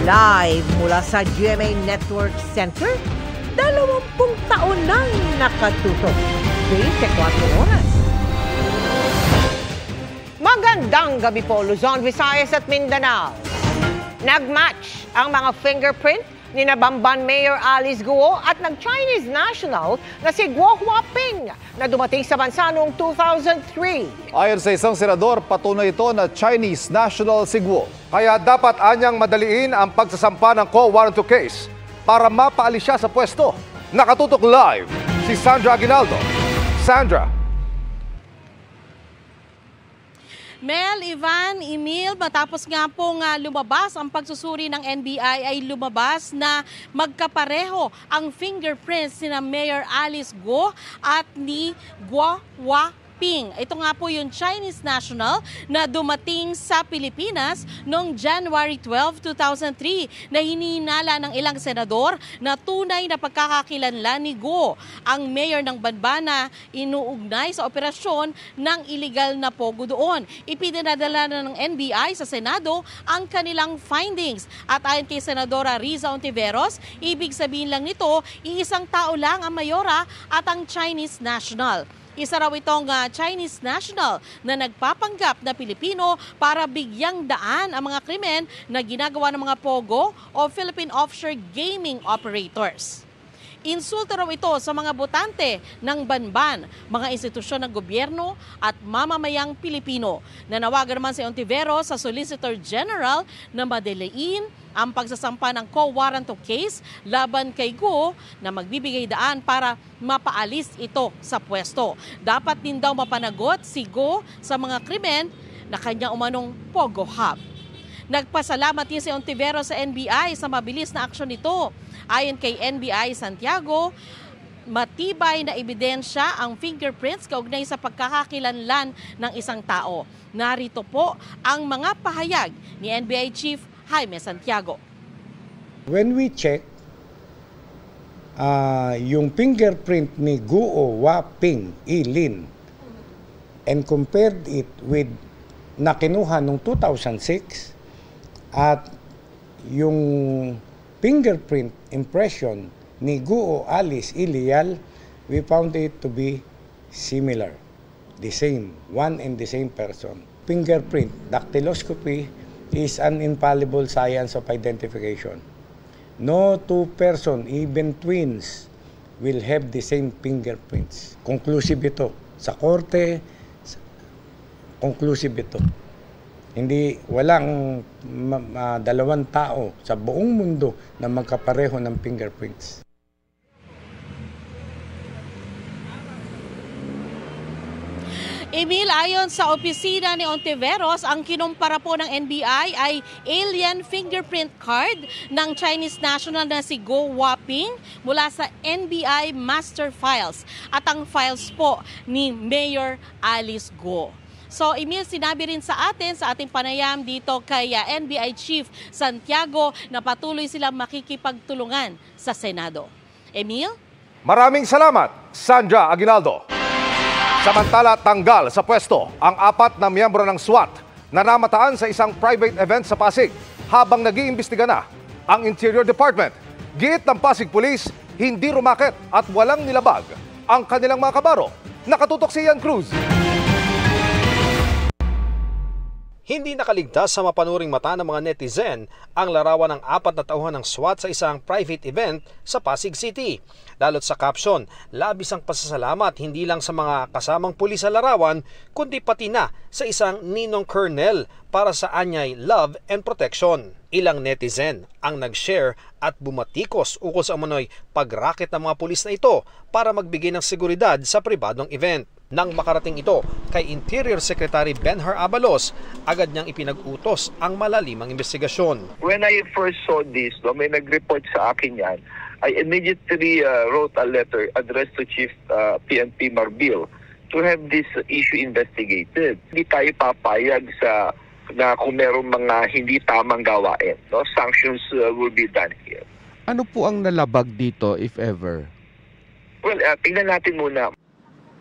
Live mula sa GMA Network Center, 20 taon nang nakatutok. 24 oras. Magandang gabi po, Luzon, Visayas at Mindanao. Nag-match ang mga fingerprint ni Bamban Mayor Alice Guo at nag-Chinese national na si Guo Huaping na dumating sa bansa noong 2003. Ayon sa isang senador, patunay ito na Chinese national si Guo. Kaya dapat anyang madaliin ang pagsasampa ng co-warranto case para mapaalis siya sa pwesto. Nakatutok live si Sandra Aguinaldo. Sandra. Mel, Ivan, Emil, matapos nga pong lumabas ang pagsusuri ng NBI ay lumabas na magkapareho ang fingerprints ni Mayor Alice Guo at ni Guo Huaping. Ito nga po yung Chinese national na dumating sa Pilipinas noong January 12, 2003 na hininala ng ilang senador na tunay na pagkakakilanlan ni Guo, ang mayor ng Banban na inuugnay sa operasyon ng iligal na pogo doon. Ipinadala na ng NBI sa Senado ang kanilang findings. At ayon kay Senadora Riza Ontiveros, ibig sabihin lang nito, iisang tao lang ang mayora at ang Chinese national. Isa raw itong Chinese national na nagpapanggap na Pilipino para bigyang daan ang mga krimen na ginagawa ng mga POGO o Philippine Offshore Gaming Operators. Insulto raw ito sa mga botante ng Banban, mga institusyon ng gobyerno at mamamayang Pilipino. Nanawagan naman si Ontiveros sa Solicitor General na madaliin ang pagsasampa ng co-warranto case laban kay Guo na magbibigay daan para mapaalis ito sa pwesto. Dapat din daw mapanagot si Guo sa mga krimen na kanya umanong Pogo Hub. Nagpasalamat din si Ontiveros sa NBI sa mabilis na aksyon nito. Ayon kay NBI Santiago, matibay na ebidensya ang fingerprints kaugnay sa pagkakakilanlan ng isang tao. Narito po ang mga pahayag ni NBI Chief Jaime Santiago. When we check yung fingerprint ni Guo Huaping Ilin and compared it with na kinuha noong 2006 at yung fingerprint impression ni Guo Alice Ilial, we found it to be similar, the same, one and the same person. Fingerprint, dactyloscopy is an infallible science of identification. No two persons, even twins, will have the same fingerprints. Conclusive ito. Sa korte, conclusive ito. Hindi, walang dalawang tao sa buong mundo na magkapareho ng fingerprints. Emil, ayon sa opisina ni Ontiveros, ang kinumpara po ng NBI ay alien fingerprint card ng Chinese national na si Guo Huaping mula sa NBI Master Files at ang files po ni Mayor Alice Guo. So, Emil, sinabi rin sa ating panayam dito kay NBI Chief Santiago na patuloy silang makikipagtulungan sa Senado. Emil? Maraming salamat, Sandra Aguinaldo. Samantala, tanggal sa pwesto ang 4 na miyembro ng SWAT na namataan sa isang private event sa Pasig habang nag-iimbestiga na ang Interior Department. Giit ng Pasig Police, hindi rumakit at walang nilabag ang kanilang mga kabaro. Nakatutok si Ian Cruz. Hindi nakaligtas sa mapanuring mata ng mga netizen ang larawan ng 4 na tauhan ng SWAT sa isang private event sa Pasig City. Lalo't sa caption, labis ang pasasalamat hindi lang sa mga kasamang pulis sa larawan, kundi pati na sa isang ninong colonel para sa anyay love and protection. Ilang netizen ang nag-share at bumatikos ukol sa umano'y pag-racket ng mga pulis na ito para magbigay ng seguridad sa pribadong event. Nang makarating ito kay Interior Secretary Benhar Abalos, agad niyang ipinag-utos ang malalimang investigasyon. When I first saw this, may nag-report sa akin yan, I immediately wrote a letter addressed to Chief PNP Marbil to have this issue investigated. Hindi tayo papayag sa na kung merong mga hindi tamang gawain. No? Sanctions will be done here. Ano po ang nalabag dito, if ever? Well, tingnan natin muna.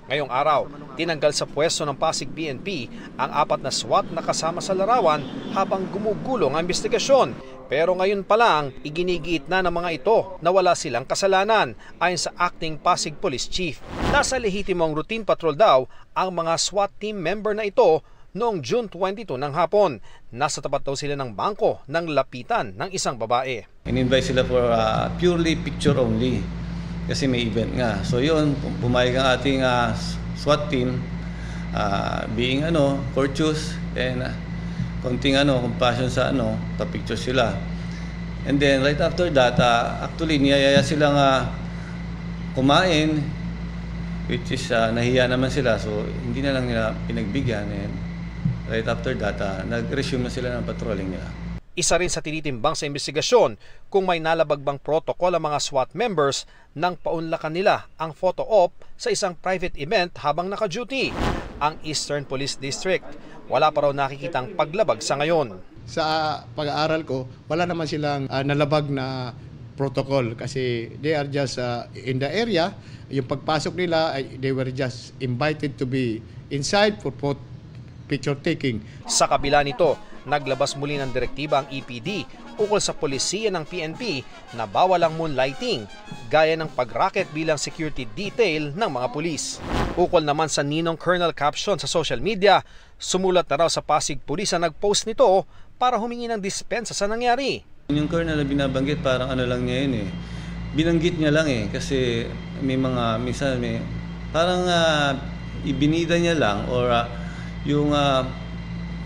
Ngayong araw, tinanggal sa pwesto ng Pasig PNP ang 4 na SWAT na kasama sa larawan habang gumugulong ang investigasyon. Pero ngayon pa lang, iginigiit na ng mga ito na wala silang kasalanan ayon sa acting Pasig Police Chief. Nasa lehitimong routine patrol daw ang mga SWAT team member na ito noong June 22 ng hapon. Nasa tapat daw sila ng bangko nang lapitan ng isang babae. In-invite sila for purely picture only kasi may event nga. So yun, pumayag ang ating SWAT team being courteous and konting compassion sa pa-picture sila. And then right after that, actually niyayaya silang kumain, which is nahiya naman sila, so hindi na lang nila pinagbigyan. And right after that, nag-resume na sila ng patrolling nila. Isa rin sa tinitimbang sa investigasyon kung may nalabag bang protocol ang mga SWAT members nang paunlakan nila ang photo op sa isang private event habang naka-duty. Ang Eastern Police District, wala pa raw nakikitang paglabag sa ngayon. Sa pag-aaral ko, wala naman silang nalabag na protocol kasi they are just in the area. Yung pagpasok nila, they were just invited to be inside for picture taking. Sa kabila nito, naglabas muli ng direktiba ang EPD ukol sa polisiya ng PNP na bawal ang moonlighting, gaya ng pag-racket bilang security detail ng mga pulis. Ukol naman sa ninong Colonel caption sa social media, sumulat na raw sa Pasig Police ang nag-post nito para humingi ng dispensa sa nangyari. Yung Colonel na binabanggit, parang lang niya yun binanggit niya lang kasi may mga, minsan parang ibinida niya lang or yung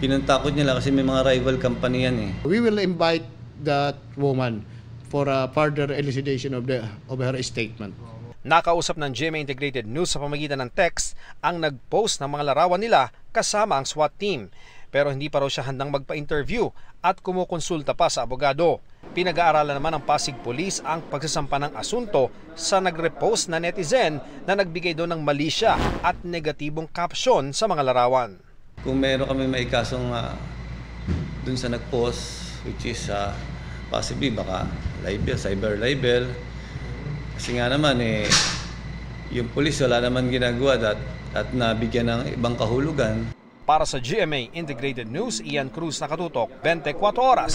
pinantakot niya lang kasi may mga rival company yan We will invite that woman for a further elucidation of her statement. Nakausap ng GMA Integrated News sa pamagitan ng text ang nag-post ng mga larawan nila kasama ang SWAT team. Pero hindi pa raw siya handang magpa-interview at kumukonsulta pa sa abogado. Pinag-aaralan naman ng Pasig Police ang pagsasampa ng asunto sa nag-repost na netizen na nagbigay doon ng mali siya at negatibong caption sa mga larawan. Kung meron kami maikasong dun sa nag-post, which is possibly baka libel, cyber libel, kasi nga naman yung pulis wala naman ginagawa at nabigyan ng ibang kahulugan. Para sa GMA Integrated News, Ian Cruz, nakatutok 24 oras.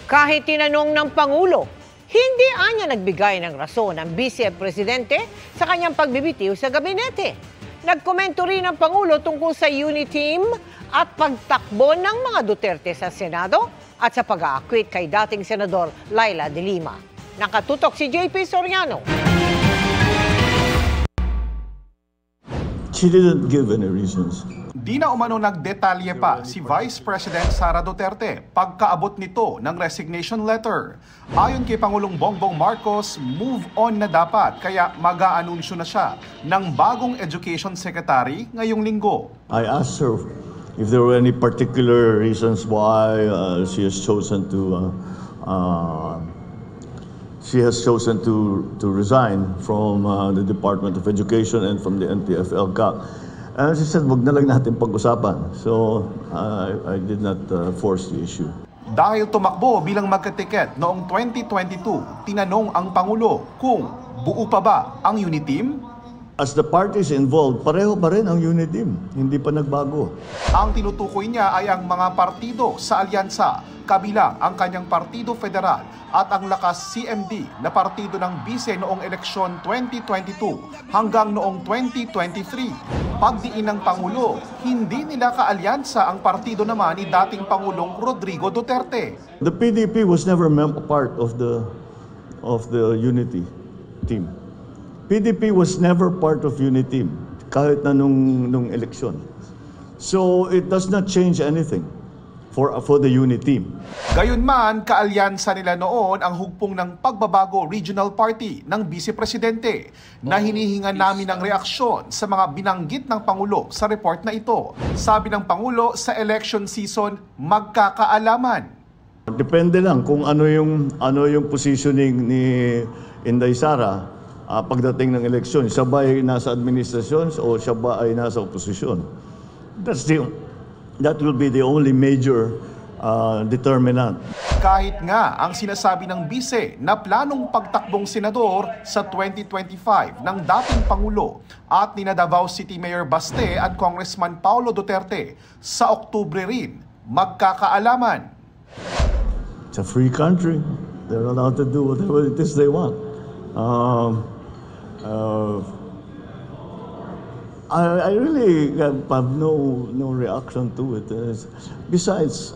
Kahit tinanong ng Pangulo, hindi anya nagbigay ng rason ang Vice Presidente sa kanyang pagbibitiw sa gabinete. Nagkomento rin ang Pangulo tungkol sa UNITEAM at pagtakbo ng mga Duterte sa Senado at sa pag-aakwit kay dating Senador Laila de Lima. Nakatutok si JP Soriano. She didn't give any reasons. Di na umano nagdetalye pa si Vice President Sara Duterte pagkaabot nito ng resignation letter. Ayon kay Pangulong Bongbong Marcos, move on na dapat kaya mag-aanunsyo na siya ng bagong Education Secretary ngayong linggo. I asked her if there were any particular reasons why she has chosen to resign from the Department of Education and from the NTF-ELCAC. And she said, wag na lang natin pag-usapan. So, I did not force the issue. Dahil tumakbo bilang magkatiket noong 2022, tinanong ang Pangulo kung buo pa ba ang UNITEAM? As the parties involved, pareho pa rin ang UNITEAM. Hindi pa nagbago. Ang tinutukoy niya ay ang mga partido sa alyansa, kabilang ang kanyang Partido Federal at ang Lakas CMD na partido ng bise noong eleksyon 2022 hanggang noong 2023. Pagdiin ng Pangulo, hindi nila kaalyansa ang partido naman ni dating Pangulong Rodrigo Duterte. The PDP was never part of the unity team. PDP was never part of UNITEAM kahit na nung eleksyon. So it does not change anything for the UNITEAM. Gayunman, kaalyansa nila noon ang hugpong ng Pagbabago Regional Party ng Vice Presidente na hinihingan namin ng reaksyon sa mga binanggit ng Pangulo sa report na ito. Sabi ng Pangulo, sa election season, magkakaalaman. Depende lang kung ano yung positioning ni Inday Sara pagdating ng eleksyon. Siya ba ay nasa administrasyon o siya ba ay nasa oposisyon? That will be the only major determinant. Kahit nga ang sinasabi ng bise na planong pagtakbong senador sa 2025 ng dating Pangulo at ni Davao City Mayor Baste at Congressman Paulo Duterte sa Oktubre rin magkakaalaman. It's a free country. They're allowed to do whatever it is they want. I really have no reaction to it. Besides,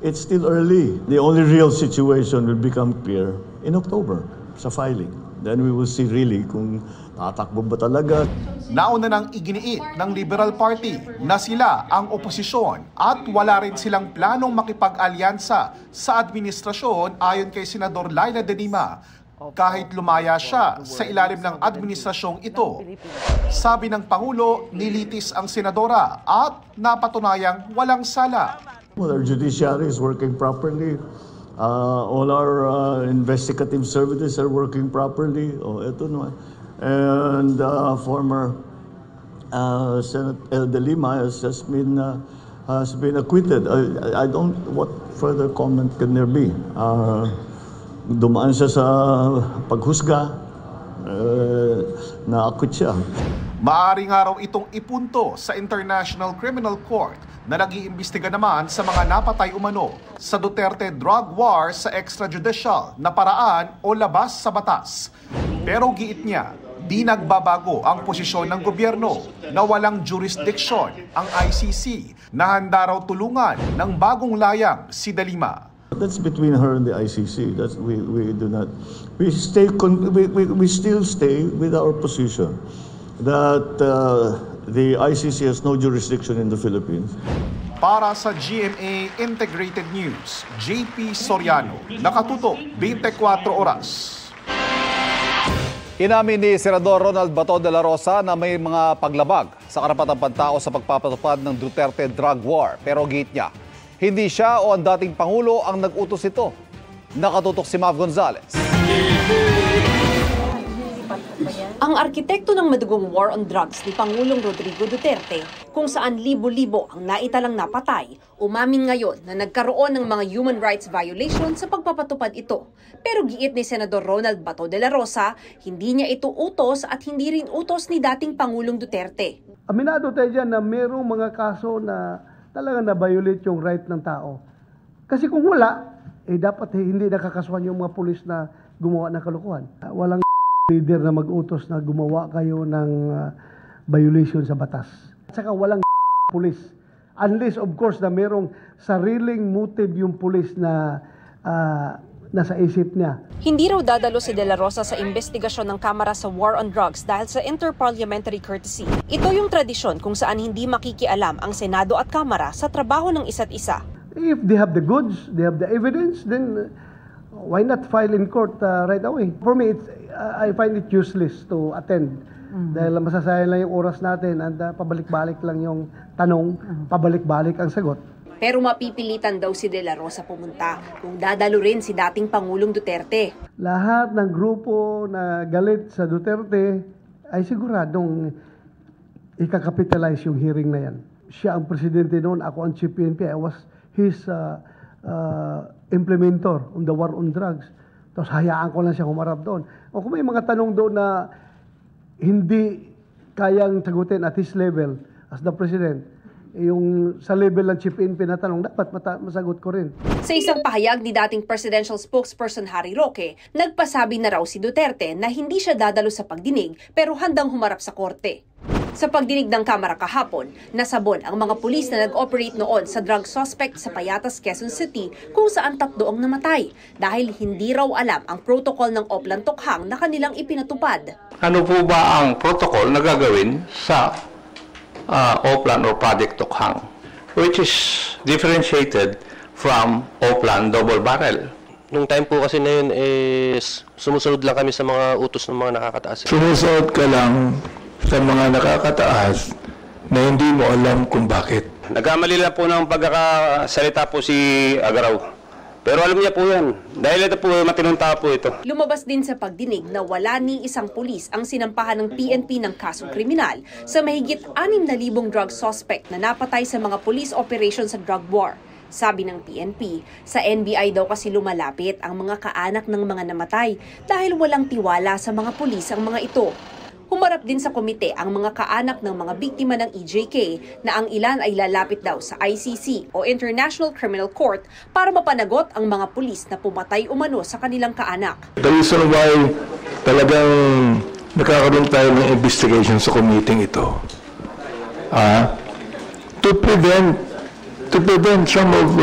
it's still early. The only real situation will become clear in October sa filing. Then we will see really kung tatakbo ba talaga. Nauna nang iginiit ng Liberal Party na sila ang oposisyon at wala rin silang planong makipag-alyansa sa administrasyon ayon kay Senador Laila De Lima kahit lumaya siya sa ilalim ng administrasyong ito. Sabi ng Pangulo, nilitis ang senadora at napatunayang walang sala. Well, our judiciary is working properly. All our investigative services are working properly. Ito naman. And former Senator De Lima has been acquitted. I don't. What further comment can there be? Dumaan siya sa paghusga, na-acquit siya. Maaari nga raw itong ipunto sa International Criminal Court na nag-iimbestiga naman sa mga napatay umano sa Duterte drug war sa extrajudicial na paraan o labas sa batas. Pero giit niya, di nagbabago ang posisyon ng gobyerno na walang jurisdiction ang ICC na handa raw tulungan ng bagong layang si De Lima. That's between her and the ICC. That's we do not. We still stay with our position that the ICC has no jurisdiction in the Philippines. Para sa GMA Integrated News, JP Soriano, nakatutok 24 oras. Inamin ni Senador Ronald Bato de la Rosa na may mga paglabag sa karapatang pantao sa pagpapatupad ng Duterte drug war. Pero giit niya, hindi siya o ang dating Pangulo ang nag-utos ito. Nakatutok si Mav Gonzalez. Ang arkitekto ng madugong war on drugs ni Pangulong Rodrigo Duterte, kung saan libo-libo ang naitalang napatay, umamin ngayon na nagkaroon ng mga human rights violations sa pagpapatupad ito. Pero giit ni Senador Ronald Bato de la Rosa, hindi niya ito utos at hindi rin utos ni dating Pangulong Duterte. Aminado tayo dyan na mayroong mga kaso na talaga na-violate yung right ng tao. Kasi kung wala, dapat hindi nakakasuhan yung mga pulis na gumawa ng kalokohan. Walang leader na mag-utos na gumawa kayo ng violation sa batas. At saka walang pulis. Unless, of course, na mayroong sariling motive yung pulis na nasa isip niya. Hindi raw dadalo si De La Rosa sa investigasyon ng Kamara sa war on drugs dahil sa interparliamentary courtesy. Ito yung tradisyon kung saan hindi makikialam ang Senado at Kamara sa trabaho ng isa't isa. If they have the goods, they have the evidence, then why not file in court right away? For me, I find it useless to attend. Dahil masasayang lang yung oras natin at pabalik-balik lang yung tanong, pabalik-balik ang sagot. Pero mapipilitan daw si De La Rosa pumunta kung dadalo rin si dating Pangulong Duterte. Lahat ng grupo na galit sa Duterte ay siguradong ikakapitalize yung hearing na yan. Siya ang presidente noon, ako ang chief PNP. I was his implementer on the war on drugs. Tapos hayaan ko lang siya humarap doon. O kung may mga tanong doon na hindi kayang sagutin at his level as the president, yung sa level ng Chief PNP na tanong, dapat masagot ko rin. Sa isang pahayag ni dating presidential spokesperson Harry Roque, nagpasabi na raw si Duterte na hindi siya dadalo sa pagdinig pero handang humarap sa korte. Sa pagdinig ng Kamara kahapon, nasabon ang mga pulis na nag-operate noon sa drug suspect sa Payatas, Quezon City kung saan 3 ang namatay dahil hindi raw alam ang protocol ng Oplan Tokhang na kanilang ipinatupad. Ano po ba ang protocol na gagawin sa Oplan or Project Tokhang, which is differentiated from Oplan Double Barrel? Nung time po kasi na yun, sumusunod lang kami sa mga utos ng mga nakakataas. Sumusunod ka lang sa mga nakakataas na hindi mo alam kung bakit. Nagkamali lang po ng pagkakasalita po si Agaraw. Pero alam niya po yan. Dahil ito po, matinong tao po ito. Lumabas din sa pagdinig na wala ni isang pulis ang sinampahan ng PNP ng kasong kriminal sa mahigit 6,000 drug suspect na napatay sa mga police operations sa drug war. Sabi ng PNP, sa NBI daw kasi lumalapit ang mga kaanak ng mga namatay dahil walang tiwala sa mga pulis ang mga ito. Humarap din sa komite ang mga kaanak ng mga biktima ng EJK na ang ilan ay lalapit daw sa ICC o International Criminal Court para mapanagot ang mga pulis na pumatay umano sa kanilang kaanak. The reason why talagang nakakaroon tayo ng investigation sa committee ito, to prevent some of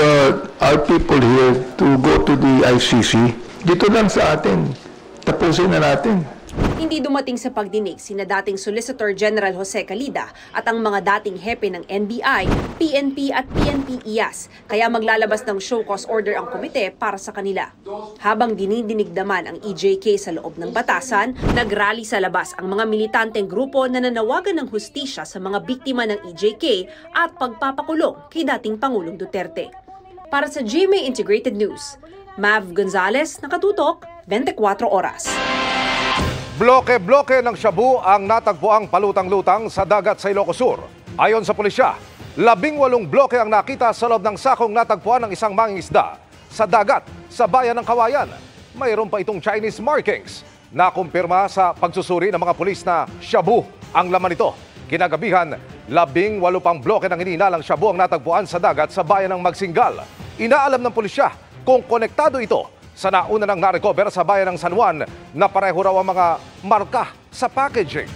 our people here to go to the ICC, dito lang sa atin, tapusin na natin. Hindi dumating sa pagdinig sina dating Solicitor General Jose Calida at ang mga dating hepe ng NBI, PNP at PNP-IAS, kaya maglalabas ng show cause order ang komite para sa kanila. Habang dinidinig naman ang EJK sa loob ng batasan, nagrally sa labas ang mga militanteng grupo na nanawagan ng hustisya sa mga biktima ng EJK at pagpapakulong kay dating Pangulong Duterte. Para sa GMA Integrated News, Mav Gonzalez, nakatutok, 24 oras. Bloke-bloke ng shabu ang natagpuang palutang-lutang sa dagat sa Ilocos Sur. Ayon sa pulisya, 18 bloke ang nakita sa loob ng sakong natagpuan ng isang mangingisda sa dagat sa bayan ng Kawayan. Mayroon pa itong Chinese markings. Nakumpirma sa pagsusuri ng mga pulis na shabu ang laman nito. Kinagabihan, 18 pang bloke ng hinihinalang shabu ang natagpuan sa dagat sa bayan ng Magsingal. Inaalam ng pulisya kung konektado ito sa nauna nang narecover sa bayan ng San Juan na pareho raw ang mga marka sa packaging.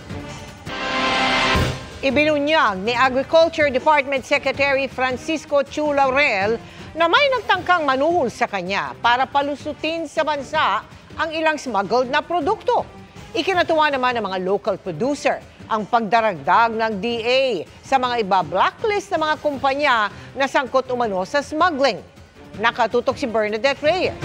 Ibinunyag ni Agriculture Department Secretary Francisco Chu Laurel na may nagtangkang manuhol sa kanya para palusutin sa bansa ang ilang smuggled na produkto. Ikinatuwa naman ng mga local producer ang pagdaragdag ng DA sa mga iba-blacklist na mga kumpanya na sangkot umano sa smuggling. Nakatutok si Bernadette Reyes.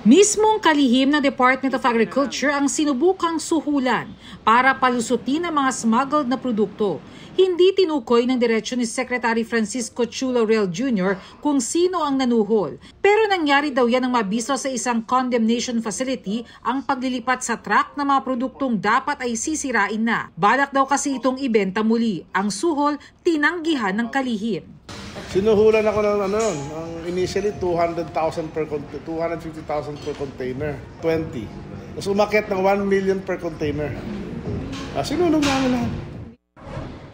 Mismong kalihim ng Department of Agriculture ang sinubukang suhulan para palusutin ang mga smuggled na produkto. Hindi tinukoy ng diretsyon ni Secretary Francisco Chu Laurel Jr. kung sino ang nanuhol. Pero nangyari daw yan ng mabiso sa isang condemnation facility ang paglilipat sa truck ng mga produktong dapat ay sisirain na. Balak daw kasi itong ibenta muli. Ang suhol, tinanggihan ng kalihim. Sinuhulan ako ng ang initially 250,000 per container, 20. Tapos umakyat ng 1 million per container. Sinulong namin lahat.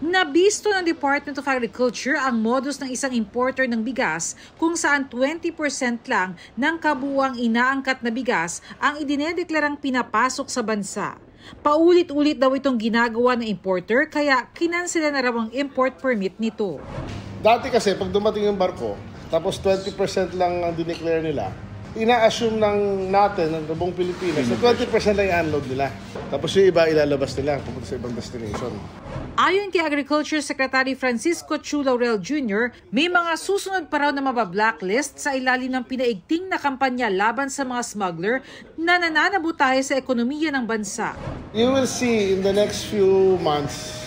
Nabisto ng Department of Agriculture ang modus ng isang importer ng bigas kung saan 20% lang ng kabuuang inaangkat na bigas ang idinedeklarang pinapasok sa bansa. Paulit-ulit daw itong ginagawa ng importer kaya kinansela na raw ang import permit nito. Dati kasi pag dumating yung barko, tapos 20% lang ang dineclare nila, ina-assume natin ng buong Pilipinas na 20% lang i-unload nila. Tapos yung iba ilalabas nila pupunta sa ibang destination. Ayon kay Agriculture Secretary Francisco Chu Laurel Jr., may mga susunod pa raw na mabablacklist sa ilalim ng pinaigting na kampanya laban sa mga smuggler na nananabutahe sa ekonomiya ng bansa. You will see in the next few months,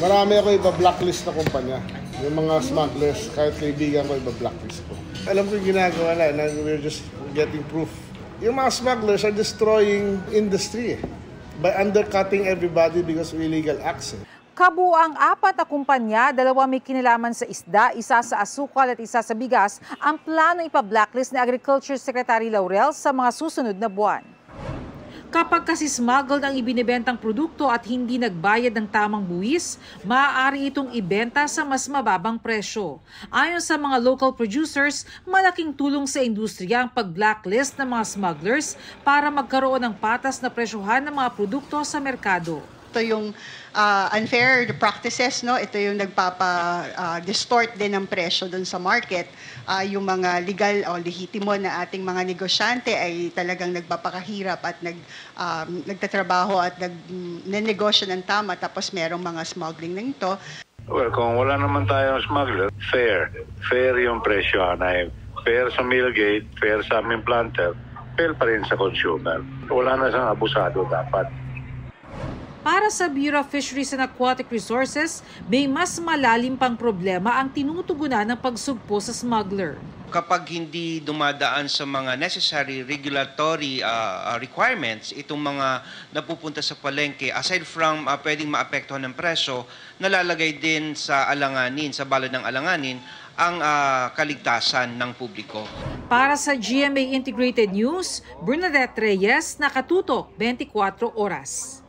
marami ako iba-blacklist na kumpanya. Yung mga smugglers, kahit kaibigan ko iba-blacklist ko. Alam ko yung ginagawa na we're just getting proof. Yung mga smugglers are destroying industry by undercutting everybody because of illegal acts. Kabuang 4 na kumpanya, 2 may kinalaman sa isda, 1 sa asukal at 1 sa bigas, ang plano ipa-blacklist ni Agriculture Secretary Laurel sa mga susunod na buwan. Kapag kasi smuggled ang ibinibentang produkto at hindi nagbayad ng tamang buwis, maaari itong ibenta sa mas mababang presyo. Ayon sa mga local producers, malaking tulong sa industriya ang pag-blacklist ng mga smugglers para magkaroon ng patas na presyohan ng mga produkto sa merkado. Ito yung unfair practices, no? Ito yung nagpapa-distort din ng presyo doon sa market. Yung mga legal o lehitimo na ating mga negosyante ay talagang nagpapakahirap at nagtatrabaho at nagnenegosyo ng tama tapos merong mga smuggling na ito. Well, kung wala naman tayong smuggler, fair. Fair yung presyo. Fair sa mill gate, fair sa aming planter, fair pa rin sa consumer. Wala na siyang abusado dapat. Para sa Bureau of Fisheries and Aquatic Resources, may mas malalim pang problema ang tinutugunan ng pagsugpo sa smuggler. Kapag hindi dumadaan sa mga necessary regulatory requirements, itong mga napupunta sa palengke, aside from pwedeng maapektuhan ng presyo, nalalagay din sa alanganin, sa balad ng alanganin, ang kaligtasan ng publiko. Para sa GMA Integrated News, Bernadette Reyes, Nakatuto, 24 Oras.